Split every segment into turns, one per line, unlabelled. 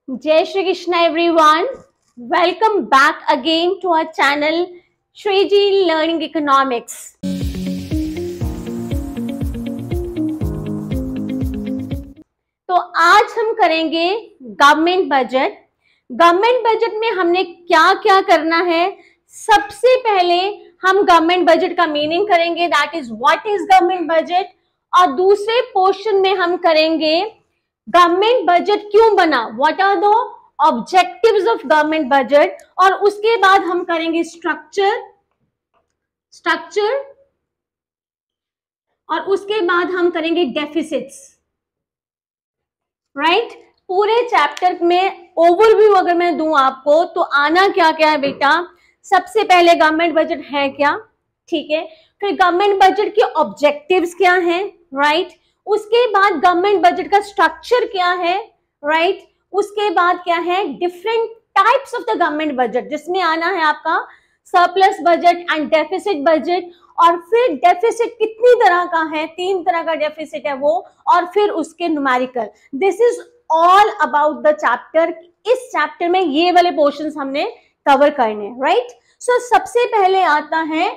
Jai Shri Krishna everyone. Welcome back again to our channel Shriji Learning Economics. तो आज हम करेंगे government budget. Government budget में हमने क्या क्या करना है। सबसे पहले हम गवर्नमेंट बजट का मीनिंग करेंगे, that is what is government budget. और दूसरे पोर्शन में हम करेंगे गवर्नमेंट बजट क्यों बना, what are the objectives of government budget. और उसके बाद हम करेंगे स्ट्रक्चर और उसके बाद हम करेंगे डेफिसिट्स। राइट, पूरे चैप्टर में ओवरव्यू अगर मैं दूं आपको तो आना क्या क्या है बेटा। सबसे पहले गवर्नमेंट बजट है क्या, ठीक है। फिर गवर्नमेंट बजट के ऑब्जेक्टिव्स क्या हैं, राइट। उसके बाद गवर्नमेंट बजट का स्ट्रक्चर क्या है, राइट। उसके बाद क्या है different types of the government budget, जिसमें आना है आपका surplus budget and deficit budget. और फिर डेफिसिट कितनी तरह का है, 3 तरह का डेफिसिट है वो। और फिर उसके numerical. This is all about the chapter. इस चैप्टर में ये वाले पोर्शंस हमने कवर करने, राइट। सो सबसे पहले आता है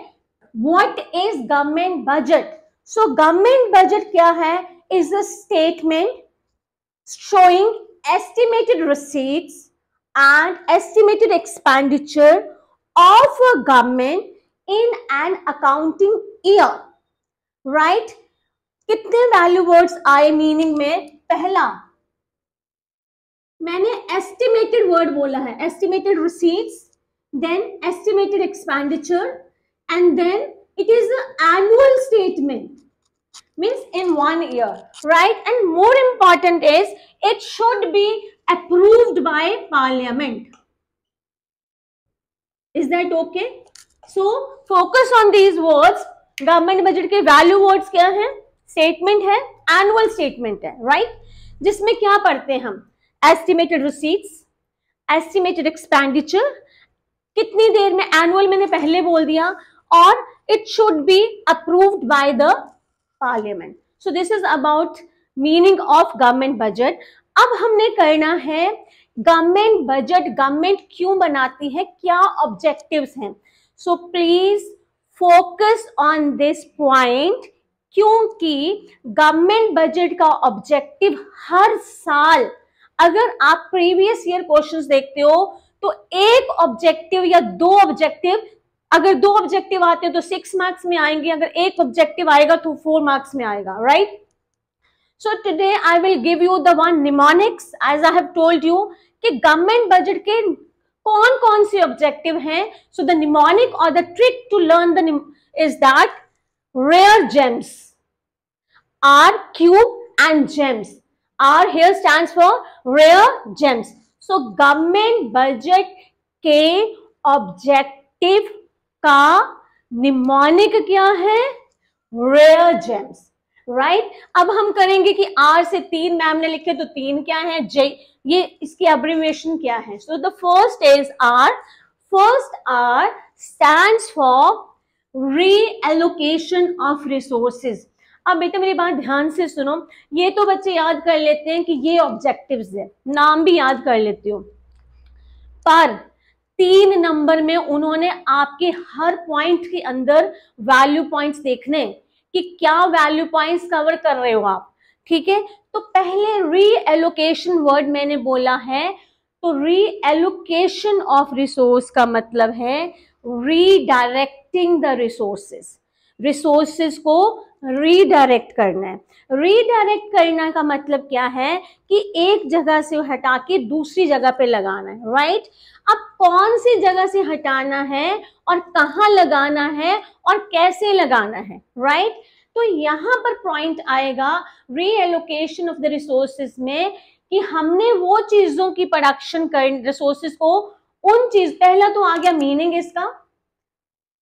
what is government budget. So government budget क्या है, is a statement showing estimated receipts and estimated expenditure of a government in an accounting year, right। कितने वैल्यू वर्ड्स आए मीनिंग में। पहला मैंने एस्टिमेटेड वर्ड बोला है, estimated receipts, then estimated expenditure and then it is annual statement, means in 1 year, right। and more important is it should be approved by parliament. Is that okay? So focus on these words. Government budget के value words क्या है, statement है, annual statement है, right. जिसमें क्या पढ़ते हैं हम, एस्टिमेटेड रिसीट्स, एस्टिमेटेड एक्सपेंडिचर, कितनी देर में, एनुअल मैंने पहले बोल दिया, और it should be approved by the parliament. So this is about meaning of government budget. अब हमने करना है गवर्नमेंट बजट गवर्नमेंट क्यों बनाती है, क्या ऑब्जेक्टिव्स हैं। So please focus on this point, क्योंकि गवर्नमेंट बजट का ऑब्जेक्टिव हर साल, अगर आप प्रीवियस ईयर क्वेश्चंस देखते हो तो एक ऑब्जेक्टिव या 2 ऑब्जेक्टिव, अगर 2 ऑब्जेक्टिव आते हैं तो 6 मार्क्स में आएंगे, अगर एक ऑब्जेक्टिव आएगा तो 4 मार्क्स में आएगा, right. So today I will give you the one mnemonics, as I have told you कि गवर्नमेंट बजट के कौन कौन से ऑब्जेक्टिव हैं। सो द निमोनिक और the trick to learn the is that rare gems, R cube and gems, R here stands for rare gems. So government budget के objective का mnemonic क्या है, रेयर जेम्स, राइट। अब हम करेंगे कि आर से 3 मैम ने लिखे तो 3 क्या है, जे, ये इसकी अब्रिविएशन क्या है। So the first is R. First R stands for reallocation of resources. अब बेटा मेरी बात ध्यान से सुनो, ये तो बच्चे याद कर लेते हैं कि ये ऑब्जेक्टिव्स है, नाम भी याद कर लेते हो, पर 3 नंबर में उन्होंने आपके हर पॉइंट के अंदर वैल्यू पॉइंट्स देखने कि क्या वैल्यू पॉइंट्स कवर कर रहे हो आप, ठीक है। तो पहले रीएलोकेशन वर्ड मैंने बोला है, तो रीएलोकेशन ऑफ रिसोर्स का मतलब है रीडायरेक्टिंग द रिसोर्सेस, रिसोर्सेस को रीडायरेक्ट करना है। रीडायरेक्ट करना का मतलब क्या है कि एक जगह से हटा के दूसरी जगह पे लगाना है, राइट। अब कौन सी जगह से हटाना है और कहाँ लगाना है और कैसे लगाना है, राइट। तो यहाँ पर पॉइंट आएगा रीएलोकेशन ऑफ द रिसोर्सेज में कि हमने वो चीजों की प्रोडक्शन कर, रिसोर्सेज को उन चीज, पहला तो आ गया मीनिंग इसका,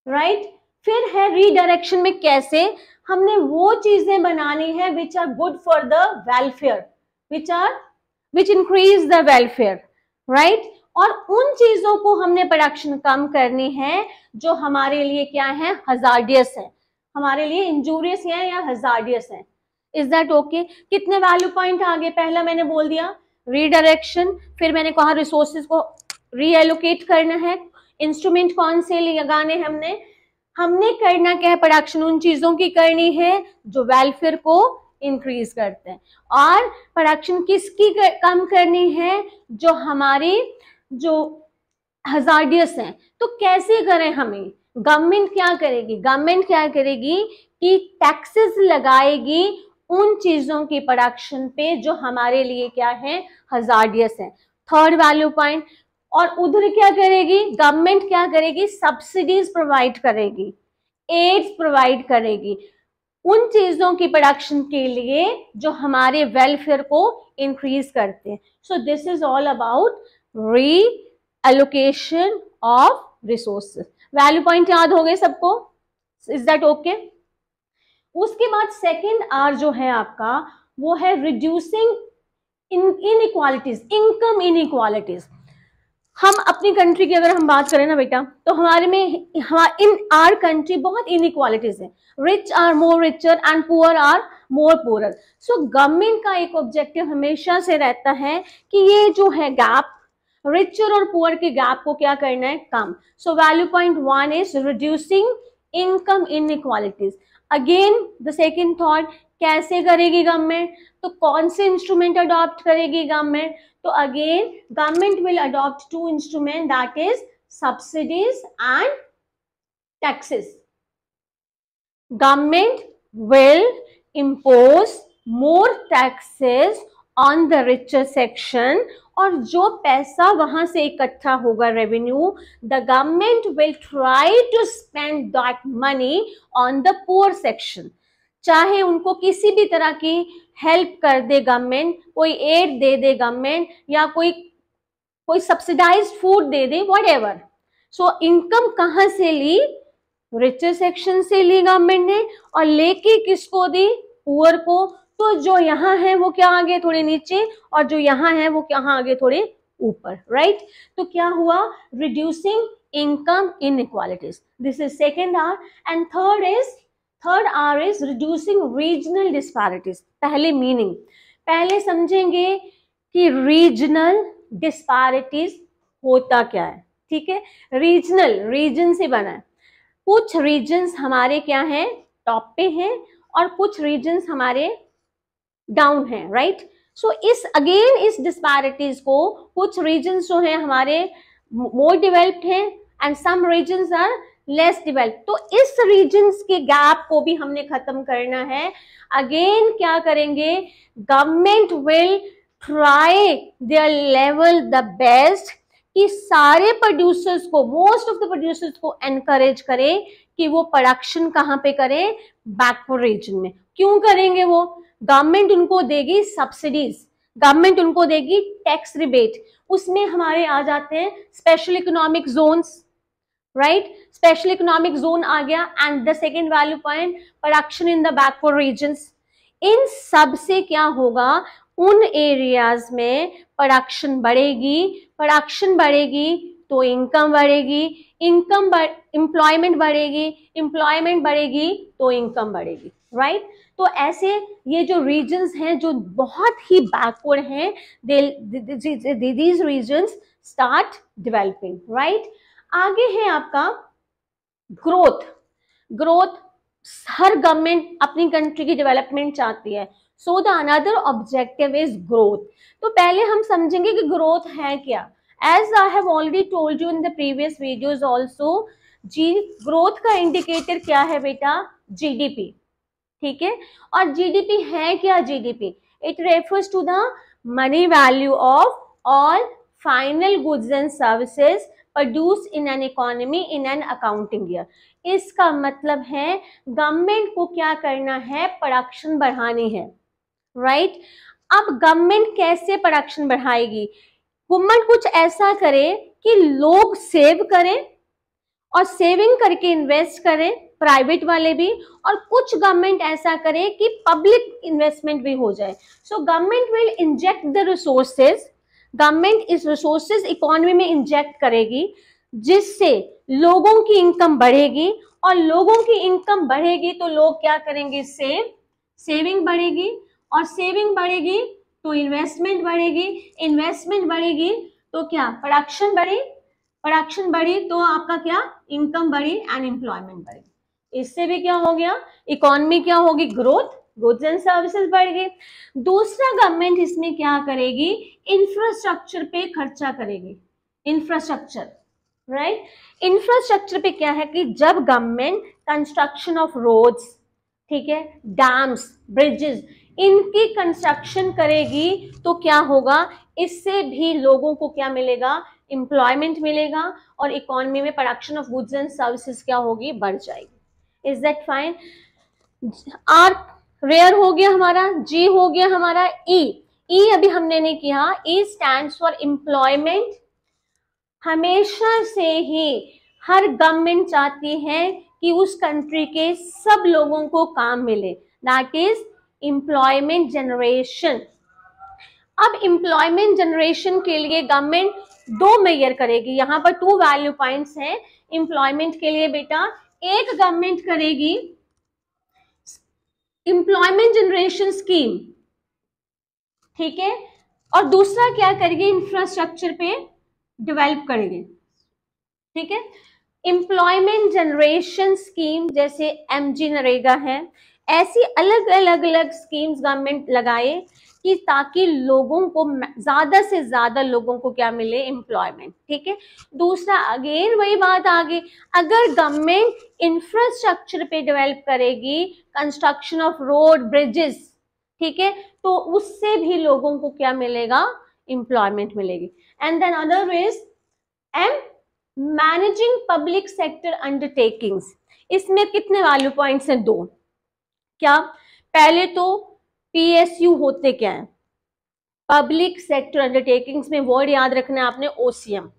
राइट। फिर है रीडायरेक्शन में कैसे हमने वो चीजें बनानी है which are good for the welfare, which increase the welfare, right. और उन चीजों को हमने प्रोडक्शन कम करनी है जो हमारे लिए क्या है, हजार्डियस है, हमारे लिए इंजूरियस है या हजार्डियस है। Is that okay. कितने वैल्यू पॉइंट आ गए, पहला मैंने बोल दिया रीडायरेक्शन, फिर मैंने कहा रिसोर्सेज को रीएलोकेट करना है। इंस्ट्रूमेंट कौन से लगाने हमने करना क्या है, प्रोडक्शन उन चीजों की करनी है जो वेलफेयर को इंक्रीज करते हैं, और प्रोडक्शन किसकी कम करनी है, जो हमारी जो हजार्डियस हैं। तो कैसे करें, हमें गवर्नमेंट क्या करेगी, गवर्नमेंट क्या करेगी कि टैक्सेस लगाएगी उन चीजों की प्रोडक्शन पे जो हमारे लिए क्या है, हजार्डियस है। Third value point. और उधर क्या करेगी गवर्नमेंट, क्या करेगी, सब्सिडीज प्रोवाइड करेगी, एड्स प्रोवाइड करेगी उन चीजों की प्रोडक्शन के लिए जो हमारे वेलफेयर को इंक्रीज करते हैं। So this is all about reallocation of resources. Value point याद हो गए सबको, इज दैट ओके? उसके बाद सेकेंड आर जो है आपका, वो है रिड्यूसिंग इनइक्वालिटीज, इनकम इनइक्वालिटीज। हम अपनी कंट्री की अगर हम बात करें ना बेटा, तो हमारे में इन आर कंट्री बहुत इनइक्वालिटीज है। Rich are more richer and poor are more poorer. So government का एक ऑब्जेक्टिव हमेशा से रहता है कि ये जो है गैप, रिचर और पुअर के गैप को क्या करना है, कम। So value point 1 is reducing income inequalities. Again the second thought, कैसे करेगी गवर्नमेंट, तो कौन से इंस्ट्रूमेंट अडॉप्ट करेगी गवर्नमेंट, तो again government will adopt two instrument, that is subsidies and taxes. Government will impose more taxes on the richer section, और जो पैसा वहां से इकट्ठा होगा revenue, the government will try to spend that money on the poor section. चाहे उनको किसी भी तरह की हेल्प कर दे गवर्नमेंट, कोई एड दे दे गवर्नमेंट, या कोई सब्सिडाइज्ड फूड दे दे, व्हाटएवर। सो इनकम कहां से ली, रिचर सेक्शन से ली गवर्नमेंट ने, और लेके किसको दी, पुअर को। तो जो यहाँ है वो क्या आ गए थोड़े नीचे, और जो यहाँ है वो क्या आ गए थोड़े ऊपर, राइट? तो क्या हुआ, reducing income inequalities, this is second R. And third R is reducing regional disparities. पहले मीनिंग, पहले समझेंगे कि रीजनल डिस्पैरिटीज होता क्या है, ठीक है? रीजनल, रीजन से बना है। कुछ रीजन्स हमारे क्या हैं, टॉप पे हैं, और कुछ रीजन्स हमारे डाउन हैं, राइट? सो इस डिस्पैरिटीज को, कुछ रीजन्स जो हैं हमारे मोर डेवलप्ड हैं and some regions are less developed. तो इस रीजन्स के गैप को भी हमने खत्म करना है। अगेन क्या करेंगे, government will try their level the best, कि सारे प्रोड्यूसर्स को, मोस्ट ऑफ द प्रोड्यूसर्स को एनकरेज करें कि वो प्रोडक्शन कहां पे करें, बैकवर्ड रीजन में। क्यों करेंगे वो, गवर्नमेंट उनको देगी सब्सिडीज, गवर्नमेंट उनको देगी टैक्स रिबेट, उसमें हमारे आ जाते हैं special economic zones, right? Special economic zone आ गया। And the second value point, production in the backward regions. इन सब से क्या होगा, उन एरियाज में प्रोडक्शन बढ़ेगी, प्रोडक्शन बढ़ेगी तो इनकम बढ़ेगी, एम्प्लॉयमेंट बढ़ेगी, एम्प्लॉयमेंट बढ़ेगी तो इनकम बढ़ेगी, राइट? तो ऐसे ये जो रीजन्स हैं जो बहुत ही बैकवर्ड हैं, these regions start developing, right? आगे है आपका ग्रोथ। ग्रोथ, हर गवर्नमेंट अपनी कंट्री की डेवलपमेंट चाहती है। So the another objective is growth. तो पहले हम समझेंगे कि ग्रोथ है क्या। As I have already told you in the previous videos also, growth का इंडिकेटर क्या है बेटा, जीडीपी, ठीक है? और जीडीपी है क्या, GDP it refers to the money value of all final goods and services produce in an economy in an accounting year. इसका मतलब है गवर्नमेंट को क्या करना है, प्रोडक्शन बढ़ानी है, राइट? अब गवर्नमेंट कैसे प्रोडक्शन बढ़ाएगी, गवर्नमेंट कुछ ऐसा करे कि लोग सेव करें और सेविंग करके इन्वेस्ट करें, प्राइवेट वाले भी, और कुछ गवर्नमेंट ऐसा करे कि पब्लिक इन्वेस्टमेंट भी हो जाए। So government will inject the resources, government इस रिसोर्सेज इकोनॉमी में इंजेक्ट करेगी, जिससे लोगों की इनकम बढ़ेगी, और लोगों की इनकम बढ़ेगी तो लोग क्या करेंगे, सेविंग बढ़ेगी, और सेविंग बढ़ेगी तो इन्वेस्टमेंट बढ़ेगी, इन्वेस्टमेंट बढ़ेगी तो क्या प्रोडक्शन बढ़े, प्रोडक्शन बढ़ी तो आपका क्या इनकम बढ़ी एंड एम्प्लॉयमेंट बढ़ी। इससे भी क्या हो गया, इकोनॉमी क्या होगी, ग्रोथ, गुड्स एंड सर्विसेज बढ़ गई। दूसरा गवर्नमेंट इसमें क्या करेगी, इंफ्रास्ट्रक्चर पे खर्चा करेगी, इंफ्रास्ट्रक्चर, राइट। इंफ्रास्ट्रक्चर पे क्या है कि जब गवर्नमेंट कंस्ट्रक्शन ऑफ रोड्स, ठीक है, डैम्स, ब्रिजेस, इनकी कंस्ट्रक्शन करेगी तो क्या होगा, इससे भी लोगों को क्या मिलेगा, एम्प्लॉयमेंट मिलेगा और इकोनॉमी में production of goods and services क्या होगी, बढ़ जाएगी। Is that fine. R rare हो गया हमारा, जी हो गया हमारा, ई अभी हमने नहीं किया। ई स्टैंड्स फॉर एम्प्लॉयमेंट। हमेशा से ही हर गवर्नमेंट चाहती है कि उस कंट्री के सब लोगों को काम मिले, दैट इज एम्प्लॉयमेंट जनरेशन। अब एम्प्लॉयमेंट जनरेशन के लिए गवर्नमेंट दो मेजर करेगी, यहां पर 2 वैल्यू पॉइंट्स हैं एम्प्लॉयमेंट के लिए बेटा। एक गवर्नमेंट करेगी एम्प्लॉयमेंट जनरेशन स्कीम, ठीक है, और दूसरा क्या करेगी, इंफ्रास्ट्रक्चर पे डेवलप करेगी, ठीक है। एम्प्लॉयमेंट जनरेशन स्कीम जैसे एमजी नरेगा है, ऐसी अलग अलग स्कीम्स गवर्नमेंट लगाए कि ताकि लोगों को ज्यादा से ज्यादा लोगों को क्या मिले, एम्प्लॉयमेंट, ठीक है। दूसरा अगेन वही बात आ गई, अगर गवर्नमेंट इंफ्रास्ट्रक्चर पे डेवलप करेगी, कंस्ट्रक्शन ऑफ रोड, ब्रिजेस, ठीक है, तो उससे भी लोगों को क्या मिलेगा, एम्प्लॉयमेंट मिलेगी। And then other is M managing public sector undertakings. इसमें कितने वैल्यू पॉइंट्स हैं, 2। क्या, पहले तो पीएसयू होते क्या है, पब्लिक सेक्टर अंडरटेकिंग्स में वर्ड याद रखना है आपने, ओसीएम,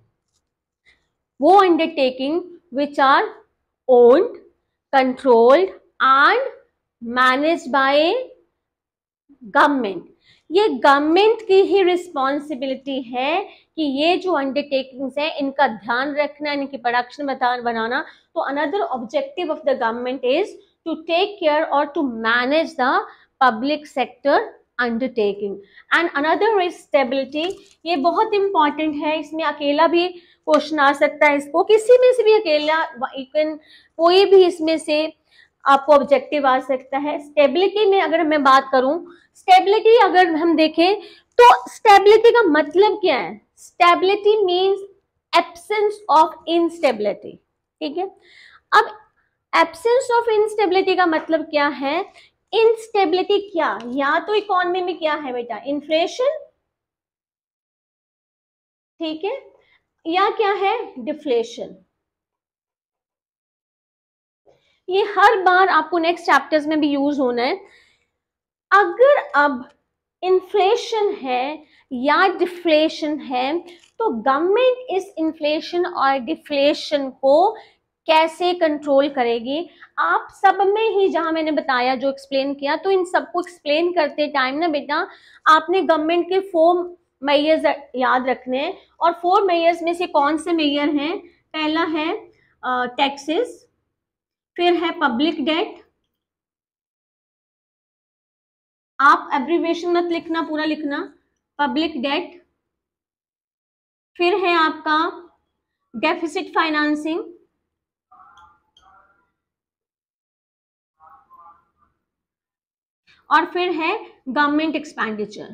वो undertaking which are owned, controlled and managed by government. ये गवर्नमेंट की ही रिस्पॉन्सिबिलिटी है कि ये जो अंडरटेकिंग्स है इनका ध्यान रखना, इनकी प्रोडक्शन बनाना। तो another objective of the government is to take care और to manage the public sector undertaking. And another is stability, ये बहुत इंपॉर्टेंट है, इसमें अकेला भी क्वेश्चन आ सकता है, इसको किसी में से भी अकेला, कोई भी इसमें से आपको ऑब्जेक्टिव आ सकता है। स्टेबिलिटी में अगर मैं बात करूं, स्टेबिलिटी अगर हम देखें तो स्टेबिलिटी का मतलब क्या है, stability means absence of instability, ठीक है। अब एब्सेंस ऑफ इनस्टेबिलिटी का मतलब क्या है, इनस्टेबिलिटी क्या, या तो इकोनॉमी में क्या है बेटा, इन्फ्लेशन, ठीक है, या क्या है, डिफ्लेशन। ये हर बार आपको नेक्स्ट चैप्टर्स में भी यूज होना है। अगर अब इन्फ्लेशन है या डिफ्लेशन है तो गवर्नमेंट इस इन्फ्लेशन और डिफ्लेशन को कैसे कंट्रोल करेगी। आप सब में ही जहां मैंने बताया, जो एक्सप्लेन किया, तो इन सबको एक्सप्लेन करते टाइम ना बेटा आपने गवर्नमेंट के 4 मेजर्स याद रखने हैं। और 4 मेजर्स में से कौन से मेजर हैं, पहला है टैक्सेस, फिर है पब्लिक डेट, आप एब्रीविएशन मत लिखना, पूरा लिखना, पब्लिक डेट, फिर है आपका डेफिसिट फाइनेंसिंग, और फिर है गवर्नमेंट एक्सपेंडिचर,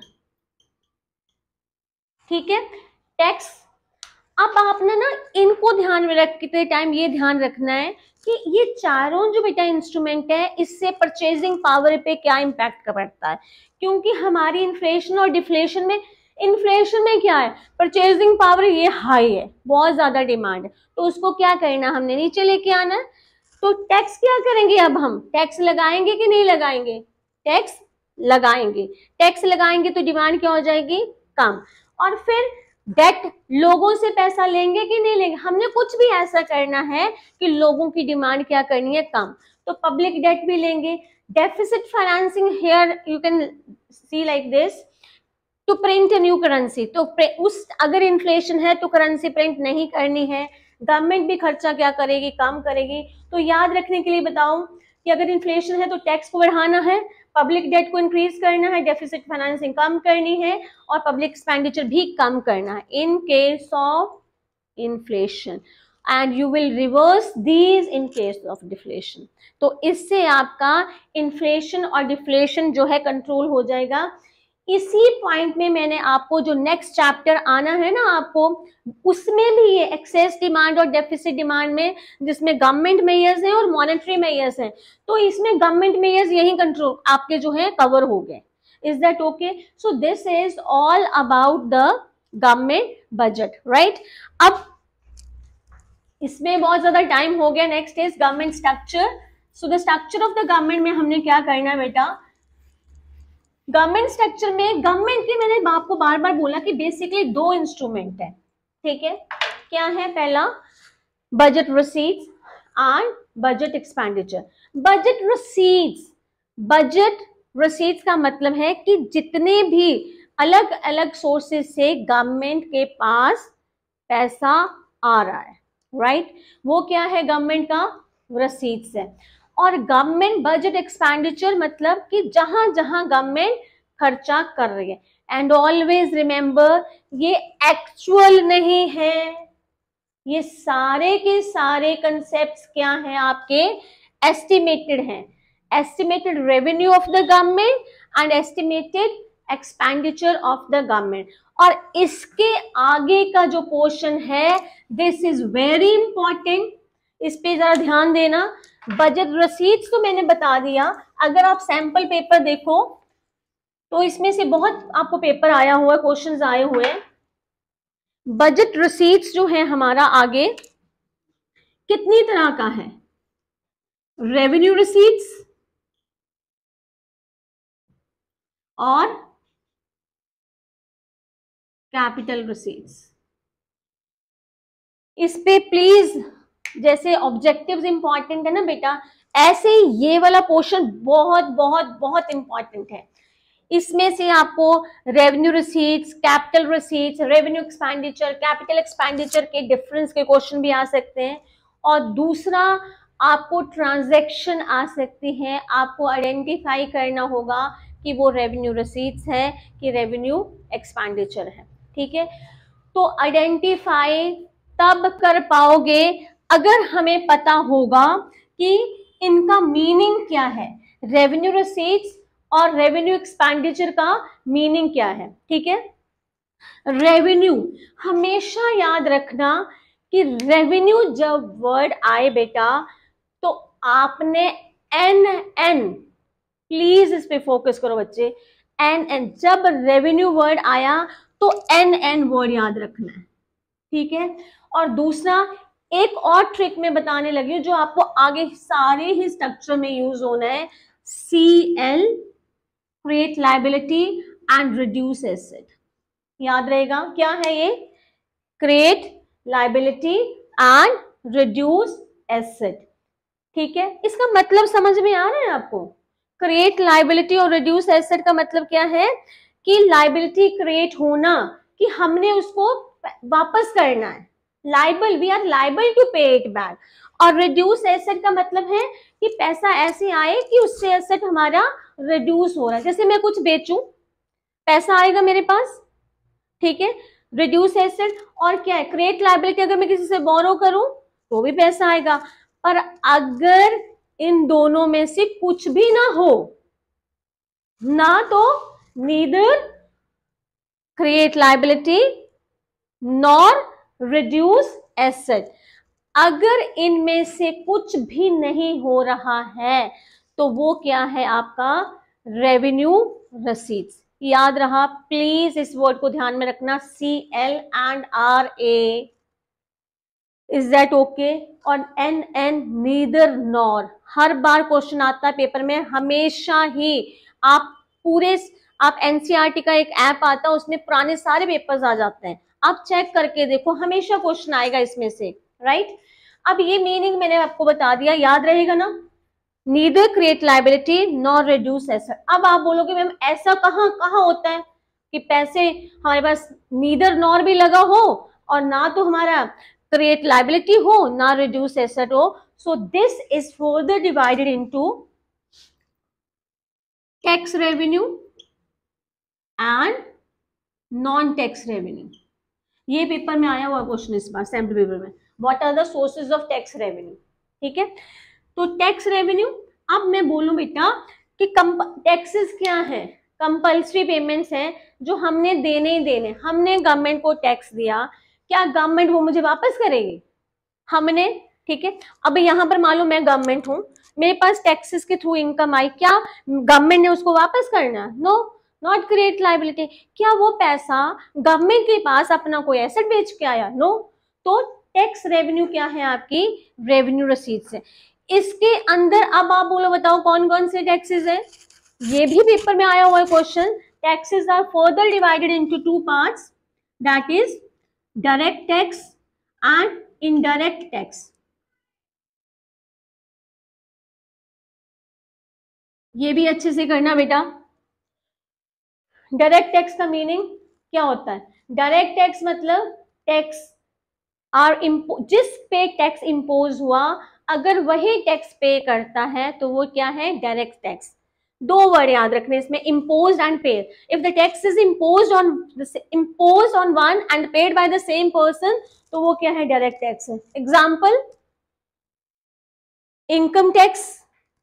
ठीक है। टैक्स, अब आपने ना इनको ध्यान में रखते टाइम ये ध्यान रखना है कि ये चारों जो बेटा इंस्ट्रूमेंट है इससे परचेजिंग पावर पे क्या इम्पैक्ट पड़ता है, क्योंकि हमारी इन्फ्लेशन और डिफ्लेशन में, इन्फ्लेशन में क्या है, परचेजिंग पावर ये हाई है, बहुत ज्यादा डिमांड है, तो उसको क्या करना, हमने नीचे लेके आना है। तो टैक्स क्या करेंगे, अब हम टैक्स लगाएंगे कि नहीं लगाएंगे, टैक्स लगाएंगे, टैक्स लगाएंगे तो डिमांड क्या हो जाएगी, कम। और फिर डेट, लोगों से पैसा लेंगे कि नहीं लेंगे, हमने कुछ भी ऐसा करना है कि लोगों की डिमांड क्या करनी है, कम, तो पब्लिक डेट भी लेंगे। Deficit financing, here you can see like this, to print a new currency, तो उस अगर इन्फ्लेशन है तो करेंसी प्रिंट नहीं करनी है, गवर्नमेंट भी खर्चा क्या करेगी, कम करेगी। तो याद रखने के लिए बताऊं कि अगर इन्फ्लेशन है तो टैक्स को बढ़ाना है, पब्लिक डेट को इंक्रीज करना है, डेफिसिट फाइनेंसिंग कम करनी है और पब्लिक एक्सपेंडिचर भी कम करना है in case of inflation, and you will reverse these in case of deflation. तो इससे आपका इन्फ्लेशन और डिफ्लेशन जो है कंट्रोल हो जाएगा। इसी पॉइंट में मैंने आपको जो नेक्स्ट चैप्टर आना है ना आपको, उसमें भी ये एक्सेस डिमांड और डेफिसिट डिमांड में, जिसमें गवर्नमेंट मेजर्स हैं और मॉनेटरी मेजर्स हैं, तो इसमें गवर्नमेंट मेजर्स यही कंट्रोल आपके जो है कवर हो गए। Is that okay? So this is all about the government budget, right? अब इसमें बहुत ज्यादा टाइम हो गया। Next is government structure. So the structure of the government में हमने क्या करना है बेटा, गवर्नमेंट स्ट्रक्चर में गवर्नमेंट के, मैंने आपको बार बार बोला कि बेसिकली दो इंस्ट्रूमेंट है, ठीक है? क्या है? पहला budget receipts and budget expenditure. Budget receipts का मतलब है कि जितने भी अलग अलग सोर्सेस से गवर्नमेंट के पास पैसा आ रहा है, राइट, वो क्या है? गवर्नमेंट का रिसीट्स है। और गवर्नमेंट बजट एक्सपेंडिचर मतलब कि जहां जहां गवर्नमेंट खर्चा कर रही है। एंड ऑलवेज रिमेंबर, ये एक्चुअल नहीं है, ये सारे के सारे कंसेप्ट्स क्या हैं आपके? एस्टिमेटेड हैं। Estimated revenue of the government and estimated expenditure of the government. और इसके आगे का जो पोर्शन है, दिस इज वेरी इंपॉर्टेंट, इस पे जरा ध्यान देना। बजट रसीट्स तो मैंने बता दिया, अगर आप सैंपल पेपर देखो तो इसमें से बहुत आपको पेपर आया हुआ है, क्वेश्चंस आए हुए हैं। बजट रसीट्स जो है हमारा आगे कितनी तरह का है? रेवेन्यू रसीट्स और कैपिटल रसीट्स। इस पे प्लीज, जैसे ऑब्जेक्टिव्स इंपॉर्टेंट है ना बेटा, ऐसे ही ये वाला पोर्शन बहुत बहुत बहुत इंपॉर्टेंट है। इसमें से आपको revenue receipts, capital receipts, revenue expenditure, capital expenditure के डिफरेंस के क्वेश्चन भी आ सकते हैं। और दूसरा, आपको ट्रांजैक्शन आ सकती है, आपको आइडेंटिफाई करना होगा कि वो रेवेन्यू रिसीट्स है कि रेवेन्यू एक्सपेंडिचर है, ठीक है? तो आइडेंटिफाई तब कर पाओगे अगर हमें पता होगा कि इनका मीनिंग क्या है, रेवेन्यू रिसीट्स और रेवेन्यू एक्सपेंडिचर का मीनिंग क्या है, ठीक है? रेवेन्यू हमेशा याद रखना कि रेवेन्यू जब वर्ड आए बेटा, तो आपने एन, प्लीज इस पे फोकस करो बच्चे, एन, जब रेवेन्यू वर्ड आया तो एन वर्ड याद रखना है, ठीक है? और दूसरा, एक और ट्रिक में बताने लगी हूं जो आपको आगे सारे ही स्ट्रक्चर में यूज होना है, CL, create liability and reduce asset. याद रहेगा क्या है ये? Create liability and reduce asset, ठीक है? इसका मतलब समझ में आ रहा है आपको? क्रिएट लायबिलिटी और रिड्यूस एसेट का मतलब क्या है कि लायबिलिटी क्रिएट होना, कि हमने उसको वापस करना है, liable, we are liable to pay it back. और रिड्यूस एसेट का मतलब है कि पैसा ऐसे आए कि उससे एसेट हमारा रिड्यूस हो रहा है। जैसे मैं कुछ बेचूं, पैसा आएगा मेरे पास, ठीक है? Reduce asset. और क्या है? क्रिएट लायबिलिटी, अगर मैं किसी से बोरो करूं तो भी पैसा आएगा। पर अगर इन दोनों में से कुछ भी ना हो, ना तो neither create liability nor reduce asset, अगर इनमें से कुछ भी नहीं हो रहा है तो वो क्या है आपका? रेवेन्यू रसीट्स। याद रहा? प्लीज इस वर्ड को ध्यान में रखना, CL and RA। Is that okay? और NN नीदर नॉर। हर बार क्वेश्चन आता है पेपर में, हमेशा ही आप NCERT का एक ऐप आता है, उसमें पुराने सारे पेपर्स आ जाते हैं, आप चेक करके देखो, हमेशा क्वेश्चन आएगा इसमें से, राइट? अब ये मीनिंग मैंने आपको बता दिया, याद रहेगा ना? Neither create liability nor reduce asset. अब आप बोलोगे मैम ऐसा कहाँ होता है कि पैसे हमारे पास नीदर नॉर भी लगा हो और ना तो हमारा क्रिएट लायबिलिटी हो ना रिड्यूस एसेट हो? So this is further divided into tax revenue and non tax revenue. ये पेपर में आया हुआ क्वेश्चन इस बार सैम्पल पेपर में, what are the sources of tax revenue. ठीक है, तो टैक्स रेवेन्यू, अब मैं बोलूं बेटा कि टैक्सेस क्या है, कंपल्सरी पेमेंट्स हैं जो हमने देने ही देने। हमने गवर्नमेंट को टैक्स दिया, क्या गवर्नमेंट वो मुझे वापस करेगी? हमने, ठीक है, अब यहाँ पर मालूम मैं गवर्नमेंट हूँ, मेरे पास टैक्सेस के थ्रू इनकम आई, क्या गवर्नमेंट ने उसको वापस करना? No, not create liability. क्या वो पैसा गवर्नमेंट के पास अपना कोई एसेट बेच के आया? नो। तो टैक्स रेवेन्यू क्या है? आपकी रेवेन्यू रसीद से। इसके अंदर अब आप बोलो, बताओ कौन कौन से टैक्सेस हैं? ये भी पेपर में आया हुआ है question. Taxes are further divided into two parts, that is direct tax and indirect tax. ये भी अच्छे से करना बेटा। डायरेक्ट टैक्स का मीनिंग क्या होता है? डायरेक्ट टैक्स मतलब टैक्स आर जिस पे टैक्स इम्पोज हुआ, अगर वही टैक्स पे करता है तो वो क्या है? Direct tax. दो वर्ड याद रखने इसमें, imposed and paid. If the tax is imposed on one and paid by the same person, तो वो क्या है? डायरेक्ट टैक्स है। Example, income tax,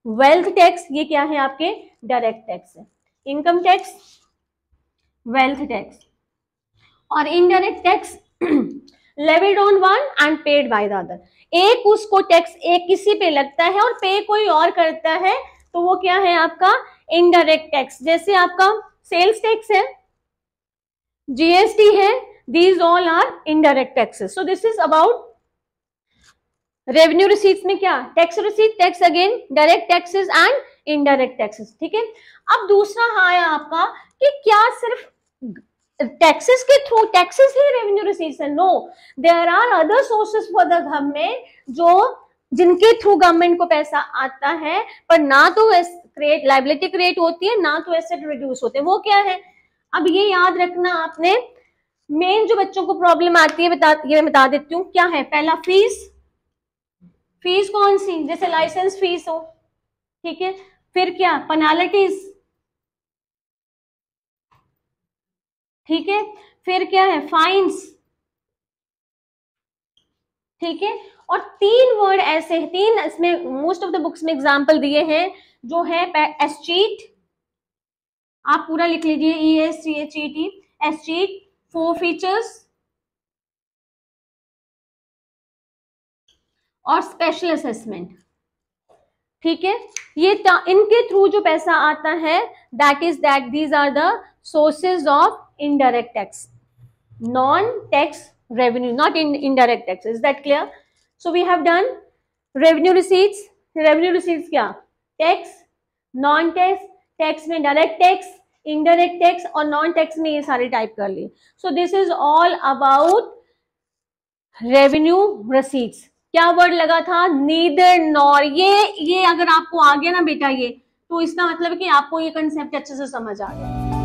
wealth tax, ये क्या है? आपके डायरेक्ट टैक्स है। Income tax, wealth tax. और indirect tax levied on one and paid by the other. एक उसको टैक्स एक किसी पे लगता है और पे कोई और करता है, तो वो क्या है? आपका इनडायरेक्ट टैक्स। जैसे आपका सेल्स टैक्स है, जीएसटी है, these all are indirect taxes. So this is about revenue receipts में क्या? Tax receipt, tax again, direct taxes and indirect taxes. ठीक है, अब दूसरा आया आपका कि क्या सिर्फ टैक्सेस के थ्रू टैक्सेस ही रेवेन्यू रिसीट्स है? No, there are other sources for the government जो जिनके थ्रू गवर्नमेंट को पैसा आता है, पर ना तो क्रिएट लायबिलिटी क्रिएट होती है, ना तो एसेट रिड्यूस होते हैं। वो क्या है? अब ये याद रखना आपने। मेन जो बच्चों को प्रॉब्लम आती है ये बता देती हूँ क्या है। पहला फीस, फीस कौन सी? जैसे लाइसेंस फीस हो, ठीक है। फिर क्या? पेनाल्टीज, ठीक है। फिर क्या है? फाइन्स, ठीक है। और तीन वर्ड ऐसे, तीन इसमें मोस्ट ऑफ द बुक्स में एग्जांपल दिए हैं, जो है एस्चीट, आप पूरा लिख लीजिए, ESCHET, एस्चीट, फोरफीचर्स और स्पेशल असेसमेंट, ठीक है। ये इनके थ्रू जो पैसा आता है, that these are the sources of indirect tax, non tax revenue, not in indirect tax. Is that clear? So we have done revenue receipts. Revenue receipts क्या? Tax, non tax, tax में direct tax, indirect tax और non tax में ये सारे type कर लिए। So this is all about revenue receipts. क्या word लगा था? neither nor। ये अगर आपको आ गया ना बेटा ये, तो इसका मतलब है कि आपको ये कंसेप्ट अच्छे से समझ आ गया।